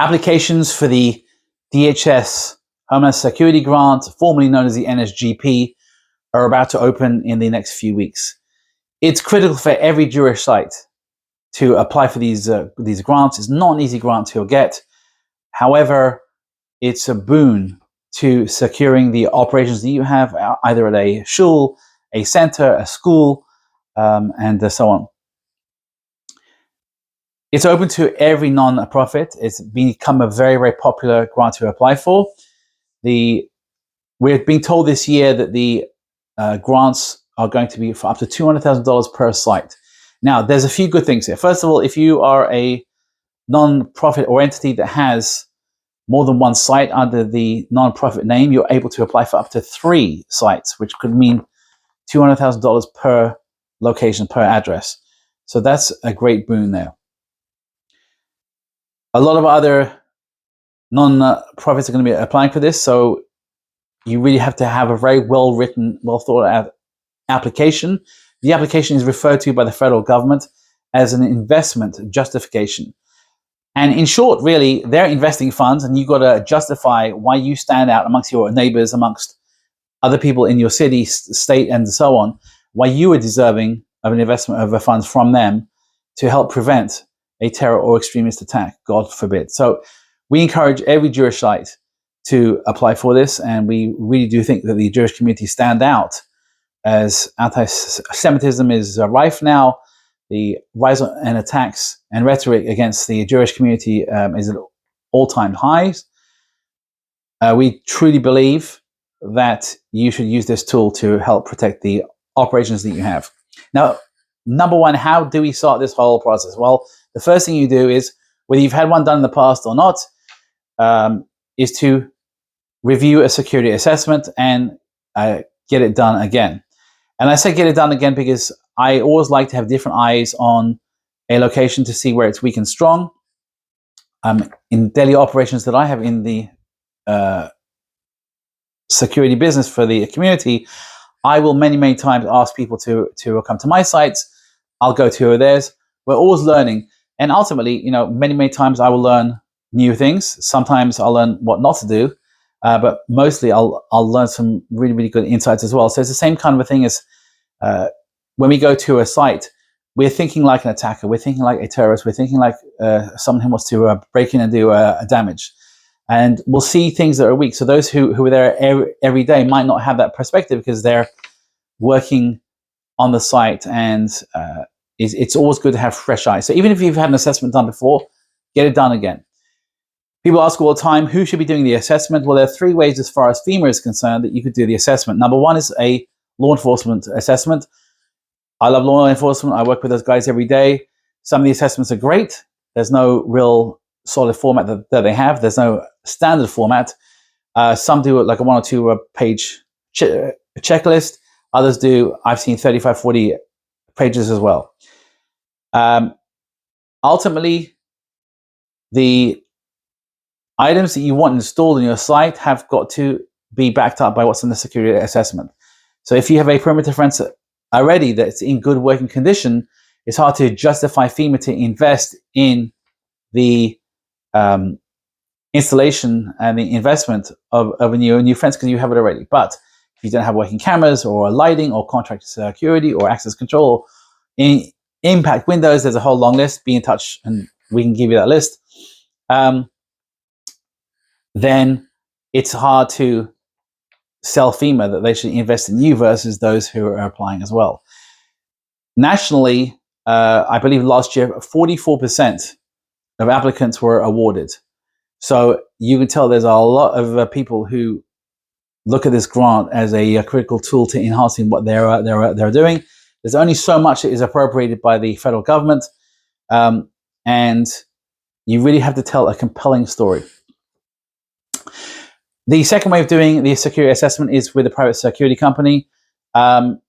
Applications for the DHS Homeland Security Grant, formerly known as the NSGP, are about to open in the next few weeks. It's critical for every Jewish site to apply for these grants. It's not an easy grant to get. However, it's a boon to securing the operations that you have, either at a shul, a center, a school, and so on. It's open to every non-profit. It's become a very, very popular grant to apply for. We're being told this year that the grants are going to be for up to $200,000 per site. Now, there's a few good things here. First of all, if you are a non-profit or entity that has more than one site under the non-profit name, you're able to apply for up to 3 sites, which could mean $200,000 per location, per address. So that's a great boon there. A lot of other non-profits are going to be applying for this, so you really have to have a very well-written, well-thought-out application. The application is referred to by the federal government as an investment justification. And in short, really, they're investing funds, and you've got to justify why you stand out amongst your neighbors, amongst other people in your city, state, and so on, why you are deserving of an investment of the funds from them to help prevent a terror or extremist attack, God forbid. So we encourage every Jewish site to apply for this, and we really do think that the Jewish community stand out as anti-Semitism is rife now. The rise in attacks and rhetoric against the Jewish community is at all-time highs. We truly believe that you should use this tool to help protect the operations that you have. Now, number one, how do we start this whole process? Well, the first thing you do is, whether you've had one done in the past or not, is to review a security assessment and get it done again. And I say get it done again because I always like to have different eyes on a location to see where it's weak and strong. In daily operations that I have in the security business for the community, I will many times ask people to come to my sites. I'll go to theirs. We're always learning. And ultimately, many times I will learn new things. Sometimes I'll learn what not to do. But mostly I'll learn some really good insights as well. So it's the same kind of a thing as when we go to a site, we're thinking like an attacker, we're thinking like a terrorist, we're thinking like someone who wants to break in and do a damage. And we'll see things that are weak. So those who are there every day might not have that perspective because they're working on the site, and it's always good to have fresh eyes. So even if you've had an assessment done before, get it done again. People ask all the time, who should be doing the assessment? Well, there are 3 ways as far as FEMA is concerned that you could do the assessment. Number one is a law enforcement assessment. I love law enforcement. I work with those guys every day. Some of the assessments are great. There's no real solid format that they have. There's no standard format. Some do like a 1 or 2 page checklist. Others do, I've seen 35, 40 pages as well. Ultimately, the items that you want installed on your site have got to be backed up by what's in the security assessment. So if you have a perimeter fence already that's in good working condition, it's hard to justify FEMA to invest in the installation and the investment of a new fence because you have it already. But if you don't have working cameras or lighting or contract security or access control, impact windows, there's a whole long list. Be in touch and we can give you that list. Then it's hard to sell FEMA that they should invest in you versus those who are applying as well. Nationally, I believe last year, 44% of applicants were awarded. So you can tell there's a lot of people who look at this grant as a critical tool to enhancing what they're doing. There's only so much that is appropriated by the federal government, and you really have to tell a compelling story. The second way of doing the security assessment is with a private security company. I've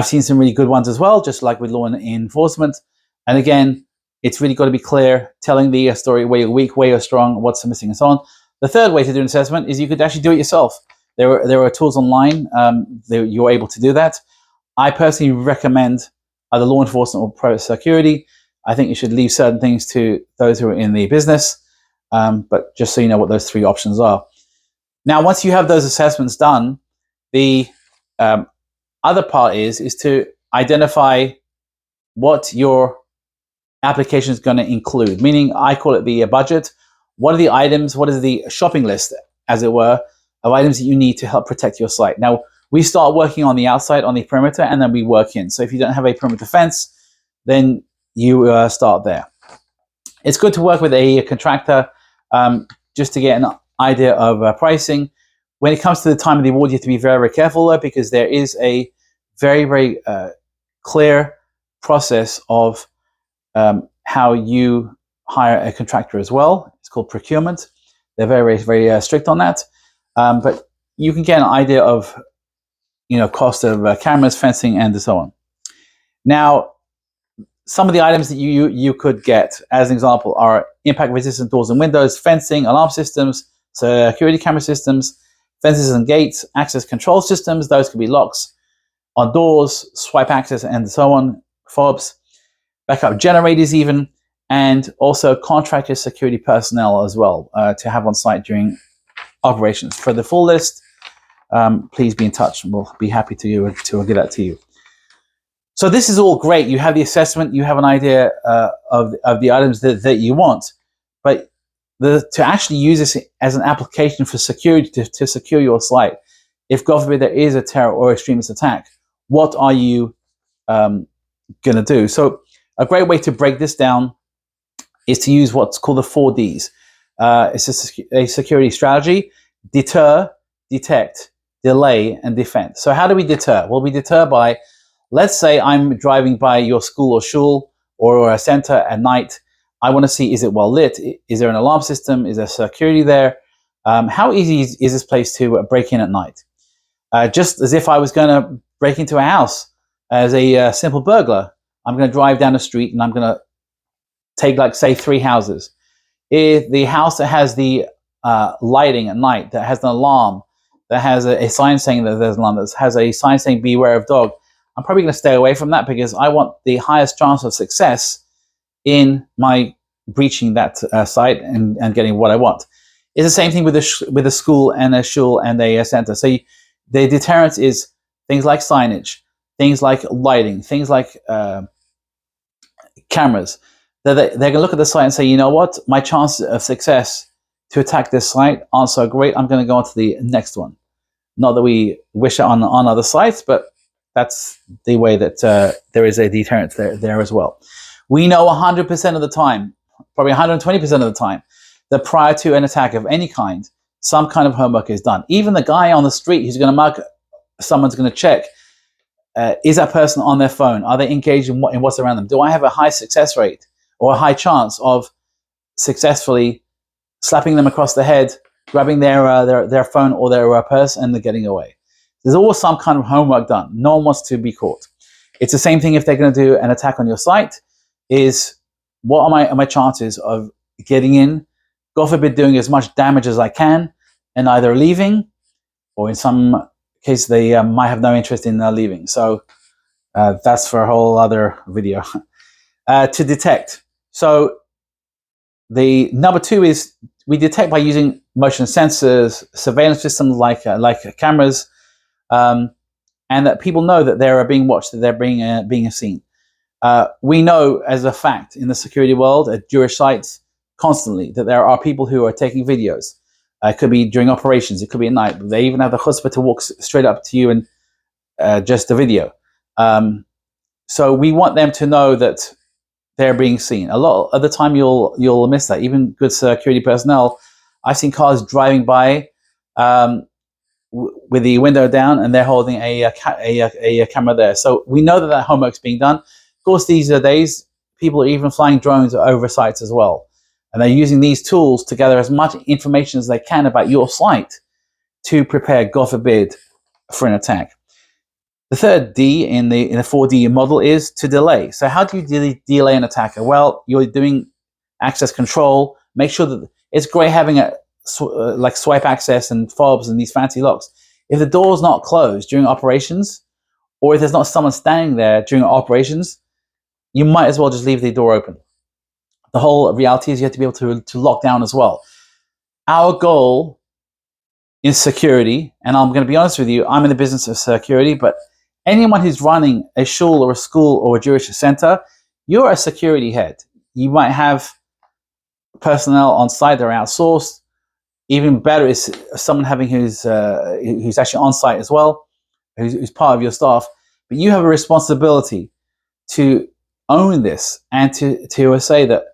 seen some really good ones as well, just like with law enforcement. And again, it's really got to be clear, telling the story where you're weak, where you're strong, what's missing, and so on. The third way to do an assessment is you could actually do it yourself. There are tools online. You're able to do that. I personally recommend either law enforcement or private security. I think you should leave certain things to those who are in the business. But just so you know what those three options are. Now, once you have those assessments done, the other part is to identify what your application is going to include, meaning I call it the budget. What are the items, what is the shopping list, as it were, of items that you need to help protect your site? Now, we start working on the outside, on the perimeter, and then we work in. So if you don't have a perimeter fence, then you start there. It's good to work with a contractor just to get an idea of pricing. When it comes to the time of the award, you have to be very, very careful though, because there is a very, very clear process of how you hire a contractor as well. It's called procurement. They're very, very, very strict on that. But you can get an idea of, cost of cameras, fencing, and so on. Now, some of the items that you could get, as an example, are impact-resistant doors and windows, fencing, alarm systems, security camera systems, fences and gates, access control systems. Those could be locks on doors, swipe access, and so on, fobs, backup generators even, and also contractor security personnel as well to have on site during operations. For the full list, please be in touch. We'll be happy to get that to you. So this is all great. You have the assessment. You have an idea of the items that you want. But to actually use this as an application for security, to secure your site, if, God forbid, there is a terror or extremist attack, what are you going to do? So a great way to break this down is to use what's called the 4 Ds. It's a security strategy: deter, detect, delay, and defend. So how do we deter? Well, we deter by, let's say I'm driving by your school or shul or a center at night. I want to see, is it well lit? Is there an alarm system? Is there security there? How easy is this place to break in at night? Just as if I was going to break into a house as a simple burglar, I'm going to drive down the street and I'm going to take, like, say, 3 houses. If the house that has the lighting at night, that has an alarm, that has a sign saying that there's an alarm, that has a sign saying beware of dog, I'm probably going to stay away from that, because I want the highest chance of success in my breaching that site and getting what I want. It's the same thing with a school and a shul and a center. So the deterrence is things like signage, things like lighting, things like cameras. They're going to look at the site and say, you know what, my chances of success to attack this site aren't so great. I'm going to go on to the next one. Not that we wish it on other sites, but that's the way that there is a deterrent there as well. We know 100% of the time, probably 120% of the time, that prior to an attack of any kind, some kind of homework is done. Even the guy on the street who's going to mark, someone's going to check, is that person on their phone? Are they engaged in what's around them? Do I have a high success rate or a high chance of successfully slapping them across the head, grabbing their phone or their purse, and they're getting away? There's always some kind of homework done. No one wants to be caught. It's the same thing if they're going to do an attack on your site. Is what are my chances of getting in, God forbid, doing as much damage as I can, and either leaving, or in some cases they might have no interest in leaving. So that's for a whole other video. To detect. So the number 2 is we detect by using motion sensors, surveillance systems like cameras, and that people know that they are being watched, that they're being seen. We know as a fact in the security world at Jewish sites constantly that there are people who are taking videos. It could be during operations, it could be at night. They even have the chutzpah to walk straight up to you and just a video. So we want them to know that they're being seen. A lot of the time you'll miss that. Even good security personnel, I've seen cars driving by with the window down, and they're holding a camera there. So we know that homework's being done. Of course, these days, people are even flying drones over sites as well. And they're using these tools to gather as much information as they can about your site to prepare, God forbid, for an attack. The third D in the 4D model is to delay. So how do you delay an attacker? Well, you're doing access control. Make sure that it's great having like swipe access and fobs and these fancy locks. If the door's not closed during operations, or if there's not someone standing there during operations, you might as well just leave the door open. the whole reality is you have to be able to lock down as well. Our goal in security, and I'm going to be honest with you, I'm in the business of security, but anyone who's running a shul or a school or a Jewish center, you're a security head. You might have personnel on site that are outsourced. Even better is someone having who's actually on site as well, who's part of your staff. But you have a responsibility to own this and to say that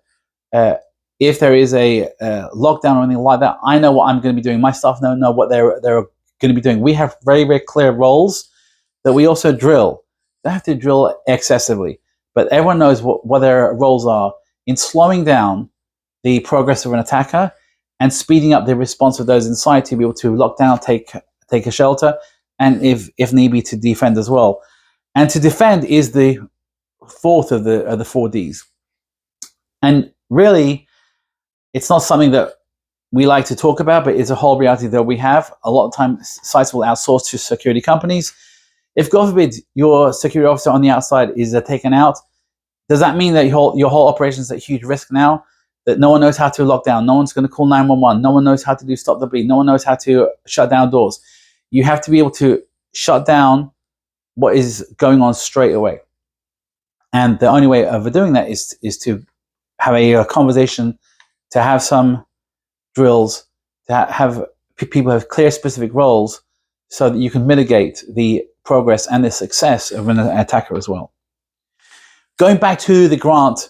if there is a lockdown or anything like that, I know what I'm going to be doing. My staff know what they're going to be doing. We have very, very clear roles that we also drill. They have to drill excessively, but everyone knows what their roles are in slowing down the progress of an attacker and speeding up the response of those inside to be able to lock down, take a shelter, and if need be, to defend as well. And to defend is the fourth of the 4Ds. And really, it's not something that we like to talk about, but it's a whole reality that we have. A lot of times, sites will outsource to security companies. If, God forbid, your security officer on the outside is taken out, does that mean that your whole operation is at huge risk now? That no one knows how to lock down, no one's going to call 911, no one knows how to do stop the bleed, no one knows how to shut down doors. You have to be able to shut down what is going on straight away. And the only way of doing that is to have a conversation, to have some drills, to have people have clear specific roles so that you can mitigate the progress and the success of an attacker as well. Going back to the grant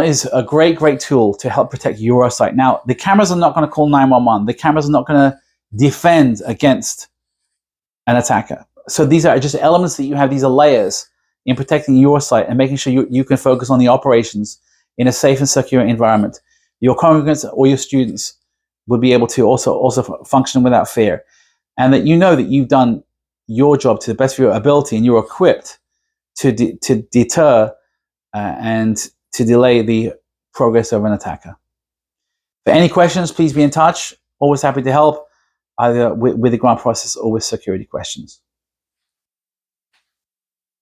is a great, great tool to help protect your site. Now, the cameras are not going to call 911. The cameras are not going to defend against an attacker. So these are just elements that you have. These are layers in protecting your site and making sure you can focus on the operations in a safe and secure environment. Your congregants or your students would be able to also function without fear, and that you know that you've done your job to the best of your ability and you're equipped to deter and to delay the progress of an attacker. For any questions, please be in touch. Always happy to help, either with the grant process or with security questions.